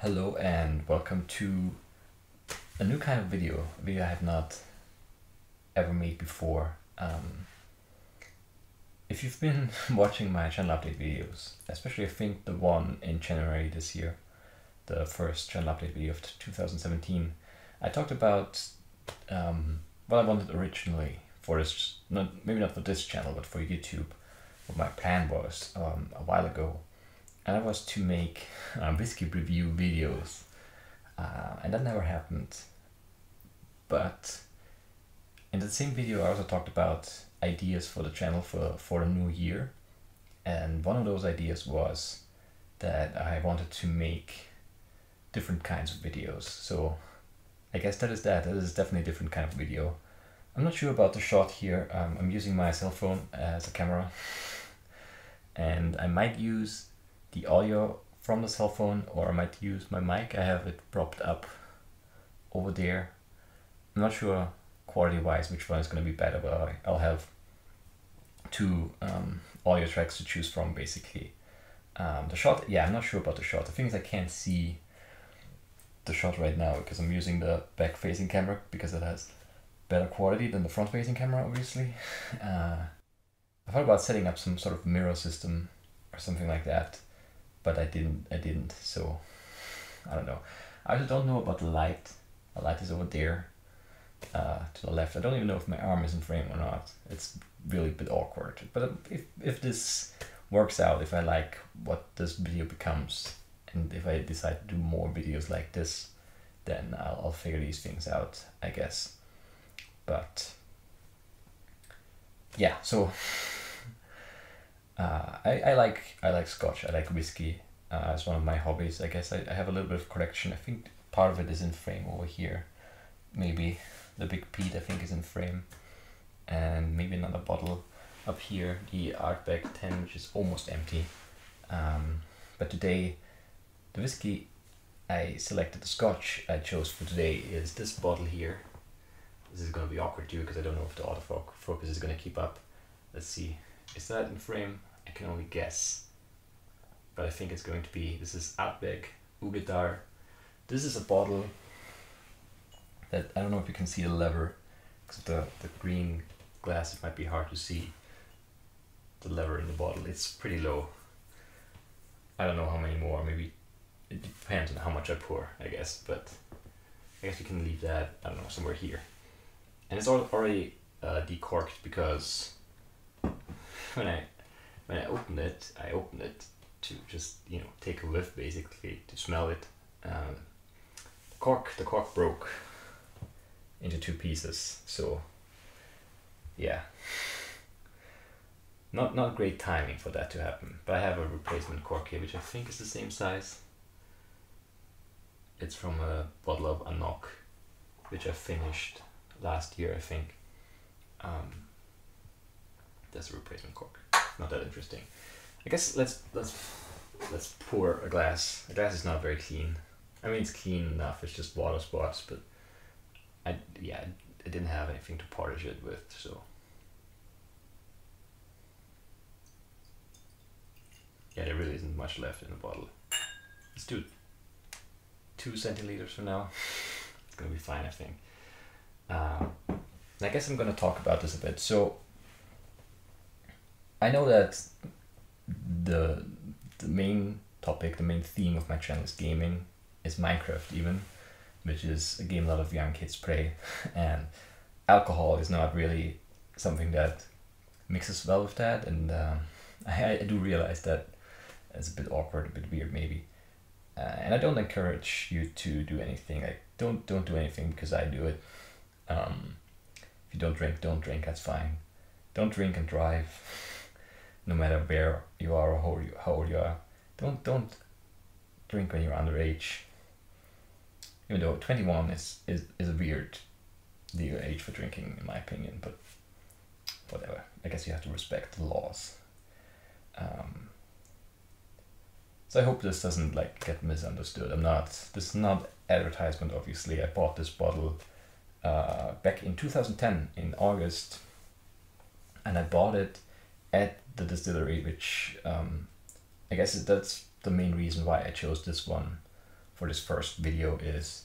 Hello and welcome to a new kind of video, a video I have not ever made before. If you've been watching my channel update videos, especially I think the one in January this year, the first channel update video of 2017, I talked about what I wanted originally for this, maybe not for this channel, but for YouTube. What my plan was a while ago. And that was to make whiskey review videos, and that never happened. But in the same video I also talked about ideas for the channel for the new year, and one of those ideas was that I wanted to make different kinds of videos. So I guess that is definitely a different kind of video. I'm not sure about the shot here. I'm using my cell phone as a camera, and I might use the audio from the cell phone, or I might use my mic. I have it propped up over there. I'm not sure quality wise which one is going to be better, but I'll have two audio tracks to choose from basically. The shot, yeah, I'm not sure about the shot. The thing is I can't see the shot right now because I'm using the back facing camera because it has better quality than the front facing camera, obviously. I thought about setting up some sort of mirror system or something like that, but I didn't, so I don't know. I also don't know about the light. The light is over there to the left. I don't even know if my arm is in frame or not. It's really a bit awkward, but if this works out, if I like what this video becomes, and if I decide to do more videos like this, then I'll figure these things out, I guess. But yeah, so I like Scotch. I like whiskey. It's one of my hobbies. I guess I have a little bit of collection. I think part of it is in frame over here. Maybe the Big Pete I think is in frame, and maybe another bottle up here, the Ardbeg 10, which is almost empty. But today, the whiskey I selected, the Scotch I chose for today, is this bottle here. This is going to be awkward too because I don't know if the autofocus is going to keep up. Let's see. Is that in frame? I can only guess. But I think it's going to be, this is Ardbeg Uigeadail. This is a bottle that, I don't know if you can see the lever, because of the green glass it might be hard to see the lever in the bottle. It's pretty low. I don't know how many more, maybe it depends on how much I pour, I guess, but I guess we can leave that, I don't know, somewhere here. And it's already decorked because when I opened it to just, you know, take a whiff, basically to smell it. The cork broke into two pieces, so yeah, not great timing for that to happen. But I have a replacement cork here, which I think is the same size. It's from a bottle of Anok, which I finished last year, I think. That's a replacement cork. Not that interesting. I guess let's pour a glass. The glass is not very clean. I mean, it's clean enough. It's just water spots, but I didn't have anything to polish it with, so yeah, there really isn't much left in the bottle. Let's do 2 centiliters for now. It's gonna be fine, I think. I guess I'm gonna talk about this a bit. So I know that the main topic, the main theme of my channel is gaming, is Minecraft even, which is a game a lot of young kids play, and alcohol is not really something that mixes well with that, and I do realize that it's a bit awkward, a bit weird maybe, and I don't encourage you to do anything. Like don't do anything because I do it. If you don't drink, that's fine. Don't drink and drive, no matter where you are or how old you are. Don't drink when you're underage. Even though 21 is a weird legal age for drinking, in my opinion, but whatever. I guess you have to respect the laws. So I hope this doesn't like get misunderstood. This is not advertisement, obviously. I bought this bottle back in 2010 in August, and I bought it at the distillery, which I guess that's the main reason why I chose this one for this first video is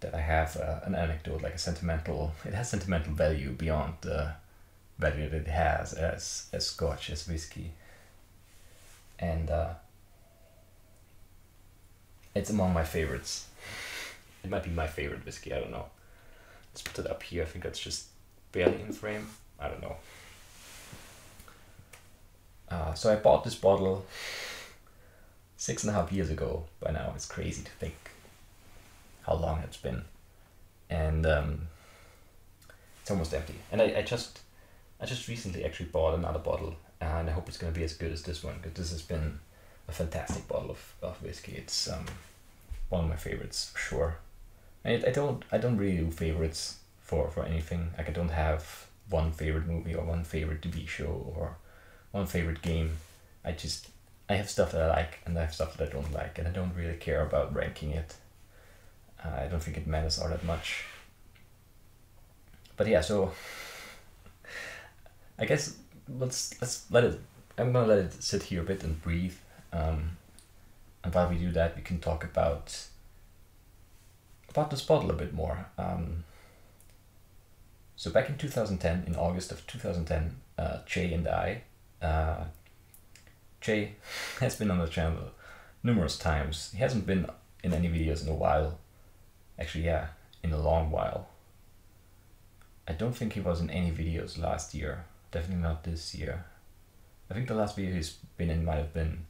that I have an anecdote, like it has sentimental value beyond the value that it has as Scotch, as whiskey. And it's among my favorites. It might be my favorite whiskey, I don't know. Let's put it up here. I think that's just barely in frame. I don't know. So I bought this bottle 6.5 years ago by now. It's crazy to think how long it's been. And it's almost empty. And I just recently actually bought another bottle, and I hope it's going to be as good as this one, because this has been a fantastic bottle of whiskey. It's one of my favorites for sure. And I don't really do favorites for anything. Like, I don't have one favorite movie or one favorite TV show or one favorite game. I have stuff that I like and I have stuff that I don't like, and I don't really care about ranking it. I don't think it matters all that much. But yeah, so I guess let's let it. I'm gonna let it sit here a bit and breathe. And while we do that, we can talk about this bottle a bit more. So back in 2010, in August of 2010, Jay and I, Jay has been on the channel numerous times. He hasn't been in any videos in a while. Actually, yeah, in a long while. I don't think he was in any videos last year. Definitely not this year. I think the last video he's been in might have been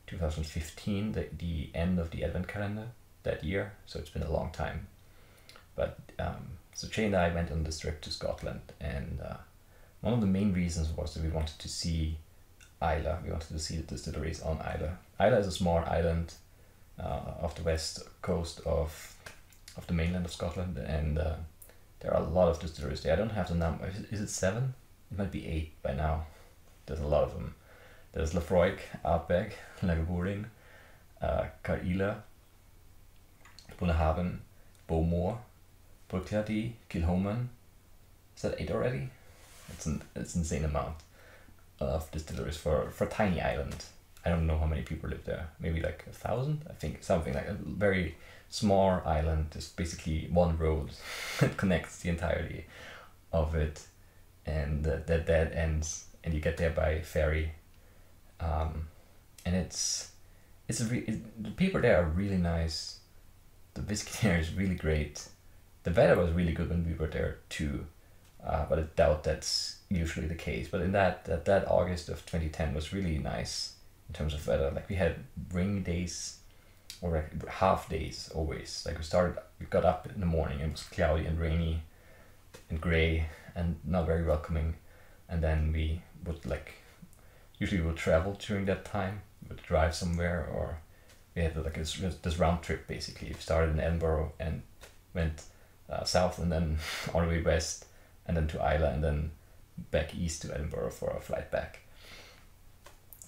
2015, the end of the advent calendar that year. So it's been a long time. But so Jay and I went on this trip to Scotland, and one of the main reasons was that we wanted to see Islay. We wanted to see the distilleries on Islay. Islay is a small island off the west coast of the mainland of Scotland, and there are a lot of distilleries there. I don't have the number. Is it 7? It might be 8 by now. There's a lot of them. There's Lafroig, Ardbeg, Uigeadail, Carilla, Bunnahabhain, Bowmore, PokeCA, Kilhoman. Is that 8 already? It's an insane amount of distilleries for a tiny island. I don't know how many people live there. Maybe like 1,000? I think something like a very small island. There's basically one road that connects the entirety of it, and that ends, and you get there by ferry. And the people there are really nice. The whiskey there is really great. The weather was really good when we were there too, but I doubt that's usually the case. But in that August of 2010 was really nice in terms of weather. Like, we had rainy days, or like half days always. Like, we got up in the morning and it was cloudy and rainy and grey and not very welcoming, and then we would usually we would travel during that time. We would drive somewhere, or we had like this round trip basically. We started in Edinburgh and went south, and then all the way west, and then to Islay, and then back east to Edinburgh for a flight back.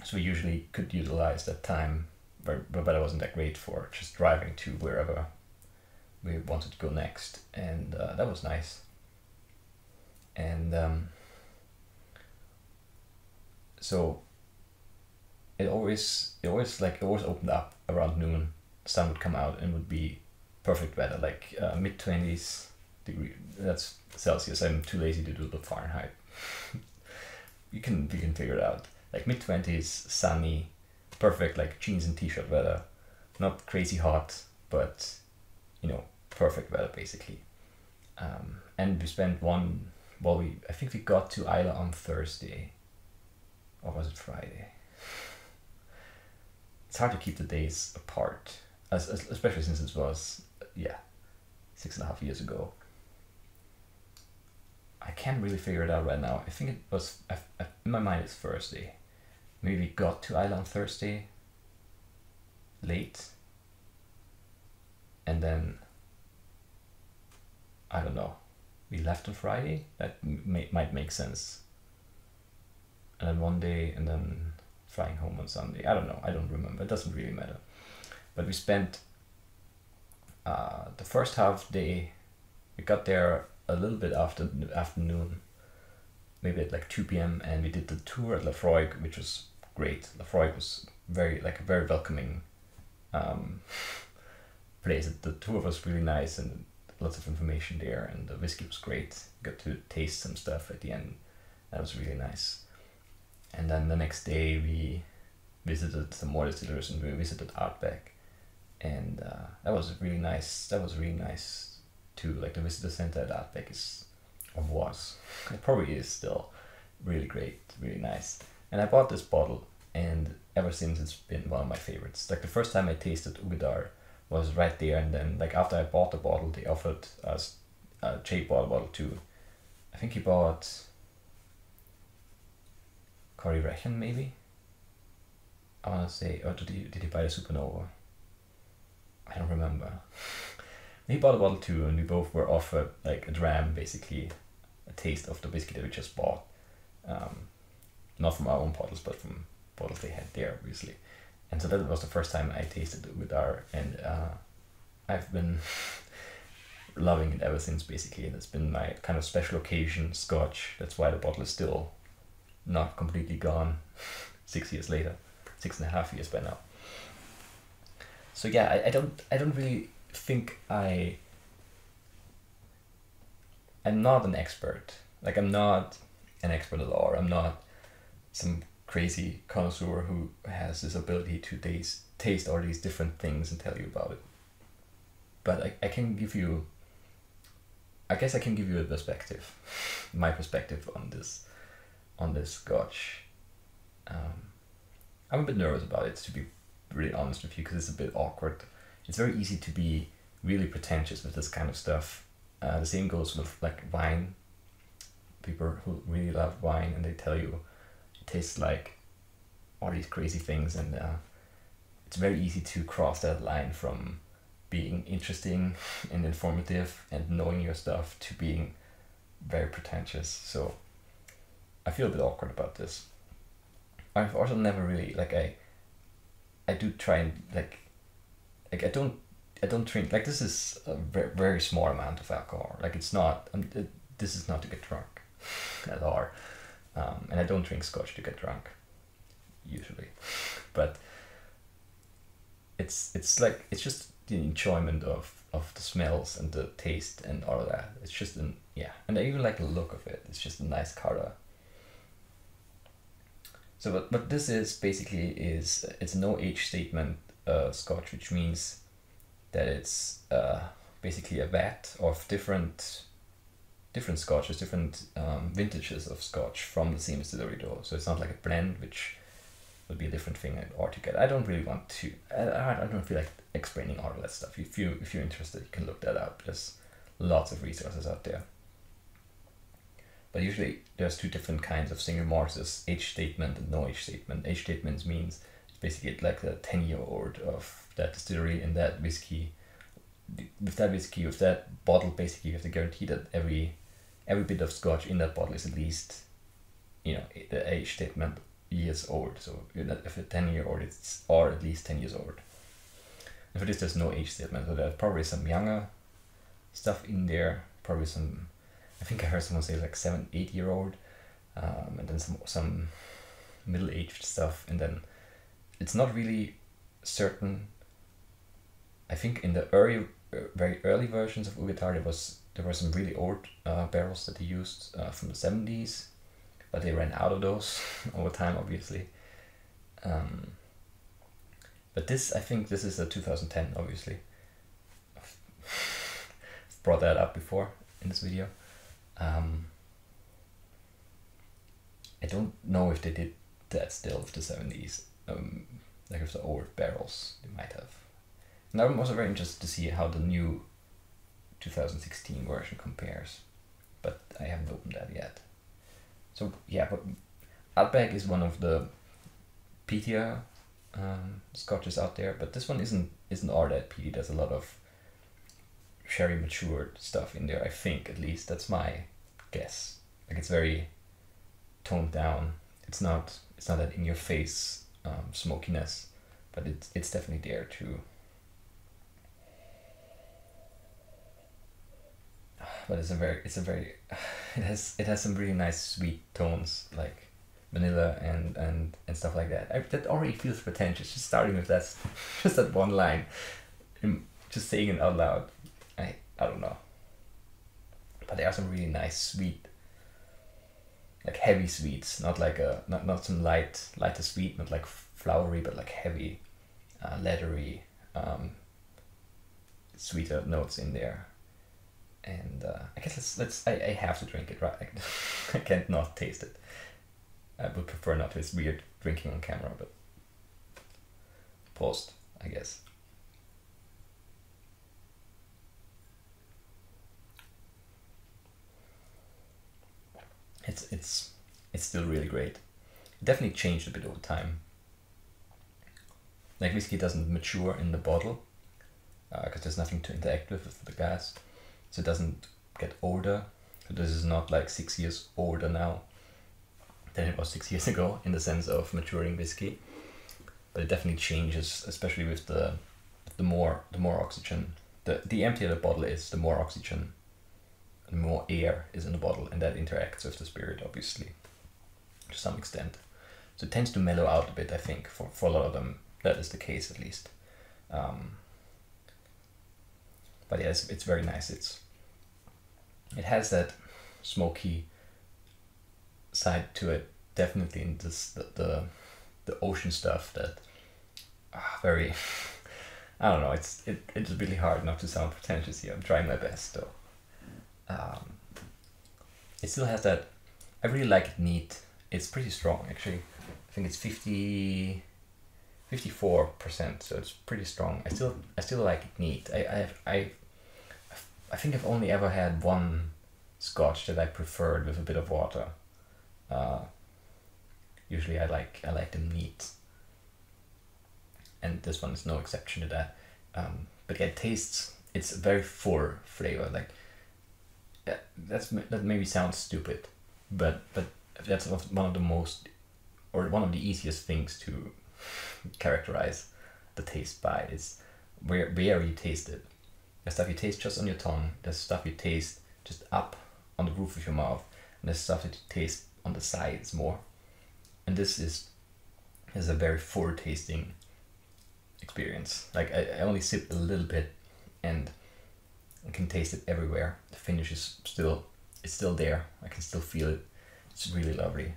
So we usually could utilize that time, but it wasn't that great for just driving to wherever we wanted to go next, and that was nice. And so it always opened up around noon. The sun would come out and would be perfect weather, like mid-20s degree. That's Celsius. I'm too lazy to do the Fahrenheit. we can figure it out. Like mid-20s, sunny, perfect, like jeans and t-shirt weather. Not crazy hot, but perfect weather basically. And we spent I think we got to Islay on Thursday, or was it Friday? It's hard to keep the days apart, especially since it was 6.5 years ago. I can't really figure it out right now. I think it was, in my mind it's Thursday. Maybe we got to Islay on Thursday late, and then I don't know, we left on Friday. That might make sense. And then one day, and then flying home on Sunday. I don't know. I don't remember. It doesn't really matter. But we spent the first half day. We got there a little bit after the afternoon, maybe at like 2 p.m. and we did the tour at Lafroig, which was great. Lafroig was very welcoming place. The tour was really nice and lots of information there, and the whiskey was great. Got to taste some stuff at the end. That was really nice. And then the next day we visited some more distilleries and we visited Ardbeg, and that was really nice. That was really nice too. Like the visitor center at Ardbeg is, or was, it probably is still really great, really nice. And I bought this bottle, and ever since it's been one of my favorites. Like the first time I tasted Uigeadail was right there, and then like after I bought the bottle, they offered us Jay bought a bottle too. I think he bought Corey Rechen maybe. I want to say, or did he buy the Supernova? I don't remember. He bought a bottle too, and we both were offered like a dram, basically, a taste of the whiskey that we just bought. Not from our own bottles, but from bottles they had there, obviously. And so that was the first time I tasted it with our, and I've been loving it ever since, basically. And it's been my kind of special occasion Scotch. That's why the bottle is still not completely gone 6 years later, 6.5 years by now. So yeah, I don't really think I'm not an expert. Like I'm not an expert at all. I'm not some crazy connoisseur who has this ability to taste all these different things and tell you about it. But I can give you, I guess I can give you a perspective, my perspective on this Scotch. I'm a bit nervous about it, to be really honest with you, because it's a bit awkward. It's very easy to be really pretentious with this kind of stuff. The same goes with like wine. People who really love wine and they tell you it tastes like all these crazy things, and it's very easy to cross that line from being interesting and informative and knowing your stuff to being very pretentious. So I feel a bit awkward about this. I've also never really, like, I do try and like I don't drink, like, this is a very, very small amount of alcohol. Like, it's not, this is not to get drunk at all. And I don't drink Scotch to get drunk usually, but it's like, it's just the enjoyment of the smells and the taste and all of that. It's just yeah, and I even like the look of it. It's just a nice color. So but this is basically it's no age statement Scotch, which means that it's basically a vat of different Scotches, different vintages of Scotch from the same distillery though. So it's not like a blend, which would be a different thing altogether. I don't really want to. I don't feel like explaining all of that stuff. If you're interested, you can look that up. There's lots of resources out there. But usually there's two different kinds of single malts: there's age statement and no age statement. Age statement means it's basically like the 10-year-old of that distillery and that whiskey. With that bottle, basically you have to guarantee that every bit of Scotch in that bottle is at least, the age statement years old. So if a 10-year-old, it's or at least 10 years old. And for this, there's no age statement. So there's probably some younger stuff in there. Probably some, I think I heard someone say like 7-8-year-old, and then some middle-aged stuff. And then it's not really certain. I think in the very early versions of Uigeadail, there were some really old barrels that they used from the 70s, but they ran out of those over time, obviously. But I think this is a 2010, obviously. I've brought that up before in this video. I don't know if they did that still with the 70s, like with the old barrels, they might have. And I'm also very interested to see how the new 2016 version compares, but I haven't opened that yet. So yeah, but Ardbeg is one of the peatier Scotches out there, but this one isn't all that peaty. There's a lot of sherry matured stuff in there, I think, at least. That's my guess. Like, it's very toned down. It's not that in your face smokiness, but it's definitely there too. But it has some really nice sweet tones, like vanilla and stuff like that. That already feels pretentious, just starting with that, just that one line. just saying it out loud, I don't know. But there are some really nice sweet, like heavy sweets, not like not some lighter sweet, not like flowery, but like heavy, leathery, sweeter notes in there. And I guess I have to drink it, right? I can't not taste it. I would prefer not to. It's weird drinking on camera, but post, I guess. It's still really great. It definitely changed a bit over time. Like whiskey doesn't mature in the bottle because there's nothing to interact with the gas, so it doesn't get older. So this is not like 6 years older now than it was 6 years ago in the sense of maturing whiskey, but it definitely changes, especially with the more oxygen. The emptier the bottle is, the more oxygen, the more air is in the bottle, and that interacts with the spirit, obviously, to some extent. So it tends to mellow out a bit, I think, for a lot of them. That is the case, at least. But yeah, it's very nice. It has that smoky side to it, definitely, in this the ocean stuff that very I don't know, it's really hard not to sound pretentious here. I'm trying my best though. It still has that. I really like it neat. It's pretty strong actually. I think it's 54%, so it's pretty strong. I still like it neat. I think I've only ever had one Scotch that I preferred with a bit of water. Usually I like them neat, and this one is no exception to that. But yeah, it's a very full flavor. Like that maybe sounds stupid, but that's one of the most, or one of the easiest things to characterize the taste by, is where you taste it. There's stuff you taste just on your tongue, there's stuff you taste just up on the roof of your mouth, and there's stuff that you taste on the sides more. And this is a very full tasting experience. Like I only sip a little bit and I can taste it everywhere. The finish is still there. I can still feel it. It's really lovely.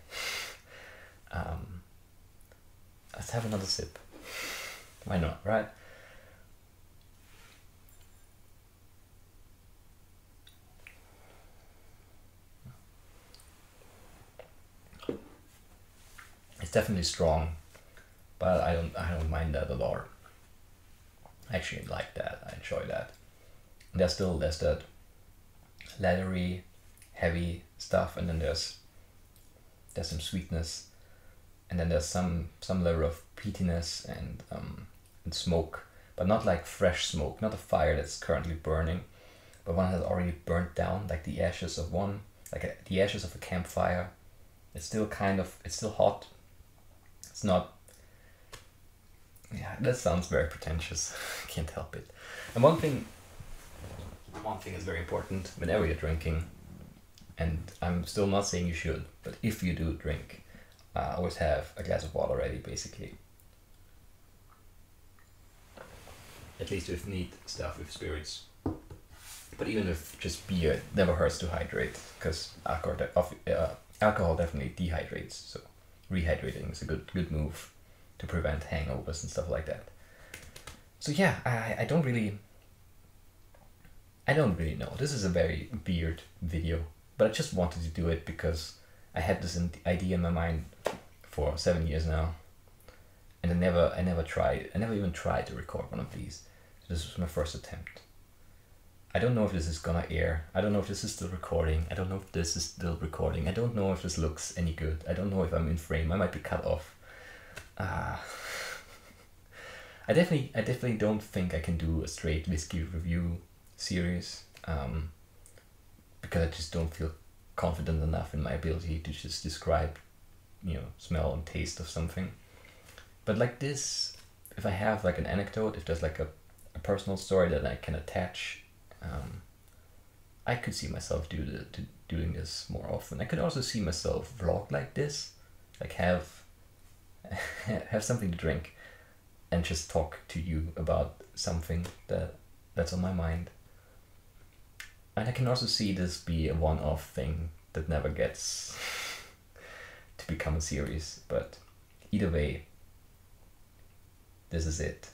Let's have another sip. Why not, right? It's definitely strong, but I don't mind that at all. I actually like that. I enjoy that. And there's that leathery, heavy stuff, and then there's some sweetness, and then there's some level of peatiness and smoke, but not like fresh smoke, not a fire that's currently burning, but one has already burnt down, like the ashes of the ashes of a campfire. It's still hot. It's not. Yeah, that sounds very pretentious. I can't help it. And one thing is very important whenever you're drinking, and I'm still not saying you should, but if you do drink, always have a glass of water ready, basically. At least with neat stuff, with spirits. But even with just beer, it never hurts to hydrate, because alcohol definitely dehydrates, so rehydrating is a good move to prevent hangovers and stuff like that. So yeah, I don't really know. This is a very weird video, but I just wanted to do it because I had this idea in my mind for 7 years now, and I never even tried to record one of these. So this was my first attempt. I don't know if this is gonna air. I don't know if this is still recording. I don't know if this is still recording. I don't know if this looks any good. I don't know if I'm in frame. I might be cut off. I definitely don't think I can do a straight whiskey review series, because I just don't feel confident enough in my ability to just describe, smell and taste of something. But like this, if I have like an anecdote, if there's like a personal story that I can attach, I could see myself doing this more often. I could also see myself vlog like this, like have something to drink and just talk to you about something that that's on my mind. And I can also see this be a one-off thing that never gets to become a series, but either way, this is it.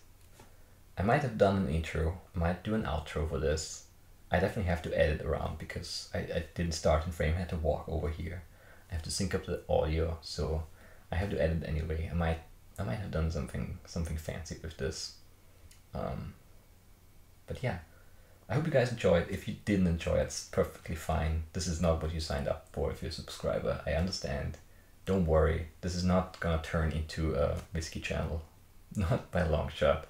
I might have done an intro, I might do an outro for this. I definitely have to edit around because I didn't start in frame, I had to walk over here. I have to sync up the audio, so I have to edit anyway. I might have done something fancy with this. But yeah, I hope you guys enjoyed. If you didn't enjoy it, it's perfectly fine. This is not what you signed up for if you're a subscriber. I understand. Don't worry, this is not gonna turn into a whiskey channel. Not by a long shot.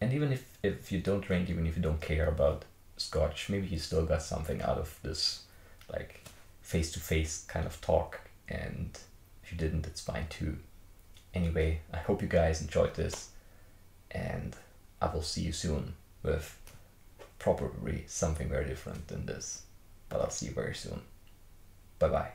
And even if you don't drink, even if you don't care about Scotch, maybe you still got something out of this, like, face-to-face kind of talk. And if you didn't, it's fine too. Anyway, I hope you guys enjoyed this, and I will see you soon with probably something very different than this, but I'll see you very soon. Bye bye.